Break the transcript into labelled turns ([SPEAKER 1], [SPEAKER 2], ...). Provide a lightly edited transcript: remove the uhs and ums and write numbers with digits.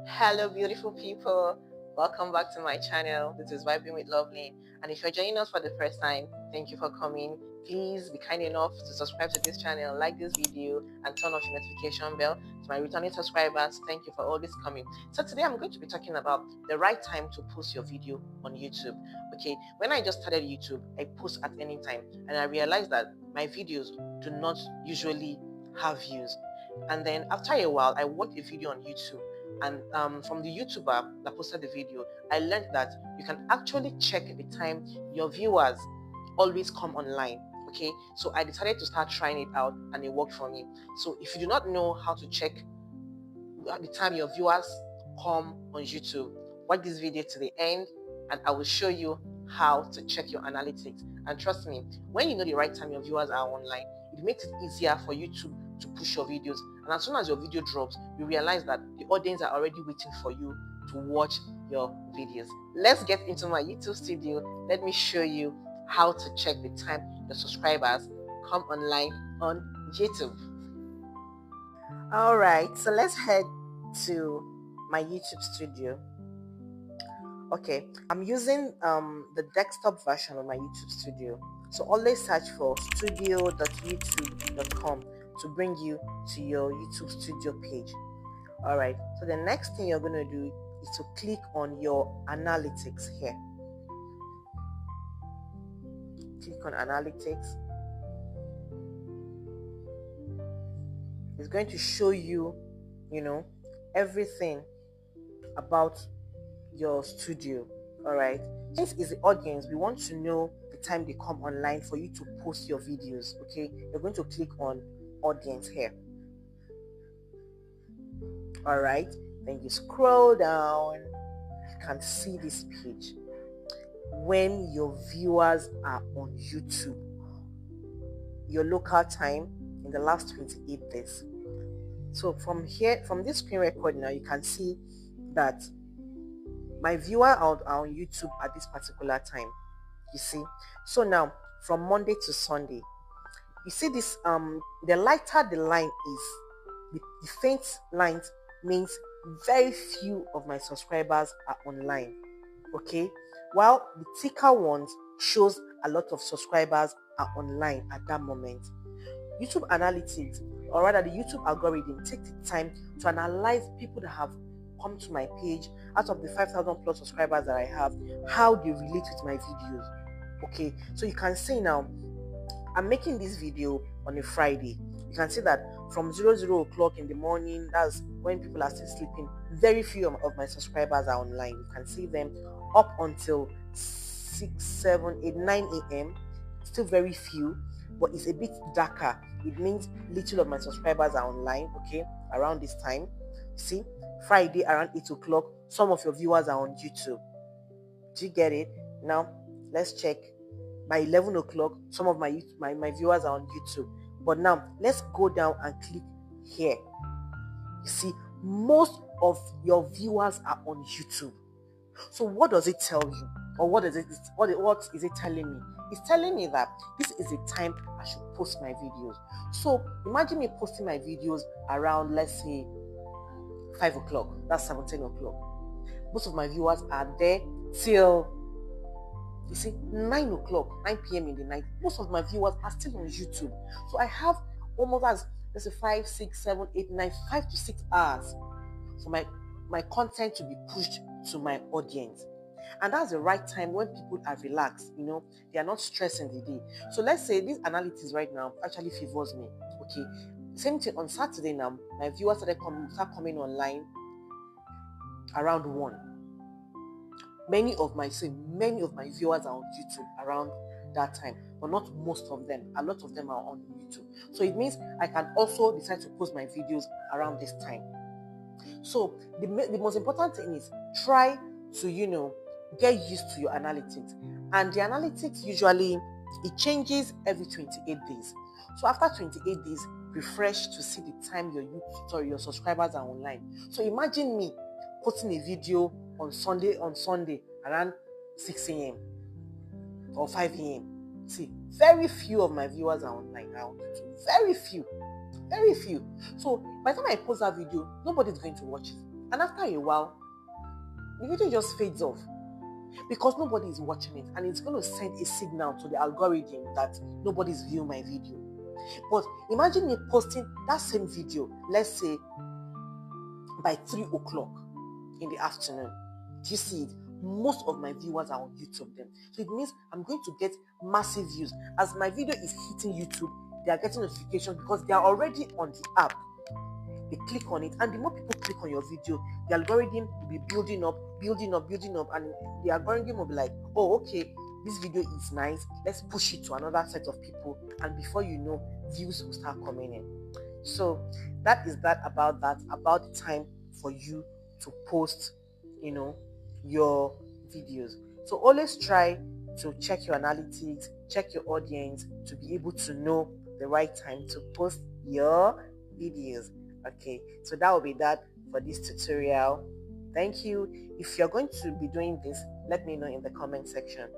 [SPEAKER 1] Hello, beautiful people. Welcome back to my channel. This is Vibing with Lovelyn. And if you're joining us for the first time, thank you for coming. Please be kind enough to subscribe to this channel, like this video, and turn off your notification bell. To my returning subscribers, thank you for always coming. So today I'm going to be talking about the right time to post your video on YouTube. Okay, when I just started YouTube, I post at any time, and I realized that my videos do not usually have views. And then after a while, I watched a video on YouTube, and from the YouTuber that posted the video, I learned that you can actually check the time your viewers always come online. Okay, so I decided to start trying it out, and it worked for me. So if you do not know how to check the time your viewers come on YouTube, watch this video to the end, and I will show you how to check your analytics. And trust me, when you know the right time your viewers are online, it makes it easier for YouTube to push your videos. And as soon as your video drops, you realize that the audience are already waiting for you to watch your videos. Let's get into my YouTube studio. Let me show you how to check the time your subscribers come online on YouTube. All right, so let's head to my YouTube studio. Okay, I'm using the desktop version of my YouTube studio. So always search for studio.youtube.com to bring you to your YouTube studio page. All right, so the next thing you're going to do is to click on your analytics here. Click on analytics. It's going to show you, everything about your studio. All right, this is the audience. We want to know the time they come online for you to post your videos. Okay, you're going to click on audience here. All right, then you scroll down, you can see this page when your viewers are on YouTube, your local time in the last 28 days. So from here, from this screen record now, you can see that my viewers are on YouTube at this particular time. You see, so now from Monday to Sunday, you see this the lighter the line is, the faint lines means very few of my subscribers are online. Okay, while the thicker ones shows a lot of subscribers are online at that moment. YouTube analytics, or rather the YouTube algorithm, take the time to analyze people that have come to my page out of the 5,000 plus subscribers that I have, how they relate with my videos. Okay, so you can see now I'm making this video on a Friday. You can see that from 00 o'clock in the morning, that's when people are still sleeping, very few of my subscribers are online. You can see them up until 6, 7, 8, 9 a.m. Still very few, but it's a bit darker. It means little of my subscribers are online. Okay, around this time, see, Friday around 8 o'clock, some of your viewers are on YouTube. Do you get it? Now let's check. By 11 o'clock, some of my viewers are on YouTube. But now let's go down and click here. You see, most of your viewers are on YouTube. So what does it tell you? Or what is it telling me? It's telling me that this is the time I should post my videos. So imagine me posting my videos around, let's say, 5 o'clock. That's 17 o'clock. Most of my viewers are there till, you see, 9 o'clock, 9 p.m. in the night. Most of my viewers are still on YouTube. So I have almost as, let's say, 5, 6, 7, 8, 9, 5 to 6 hours for my content to be pushed to my audience. And that's the right time when people are relaxed, they are not stressing the day. So let's say this analytics right now actually favors me. Okay, same thing on Saturday now, my viewers start coming online around 1. Many of my viewers are on YouTube around that time, but not most of them. A lot of them are on YouTube. So it means I can also decide to post my videos around this time. So the most important thing is try to, get used to your analytics. And the analytics usually, it changes every 28 days. So after 28 days, refresh to see the time your subscribers are online. So imagine me posting a video on Sunday around 6 a.m. or 5 a.m. See, very few of my viewers are online now. Very few. So by the time I post that video, nobody's going to watch it. And after a while, the video just fades off because nobody is watching it, and it's going to send a signal to the algorithm that nobody's viewing my video. But imagine me posting that same video, let's say by 3 o'clock in the afternoon. Do you see it? Most of my viewers are on YouTube then. So it means I'm going to get massive views. As my video is hitting YouTube, they are getting notifications because they are already on the app. They click on it, and the more people click on your video, the algorithm will be building up, and the algorithm will be like, oh, okay, this video is nice, let's push it to another set of people, and before you know, views will start coming in. So that is about the time for you to post, your videos. So always try to check your analytics, check your audience to be able to know the right time to post your videos. Okay, so that will be that for this tutorial. Thank you. If you're going to be doing this, let me know in the comment section.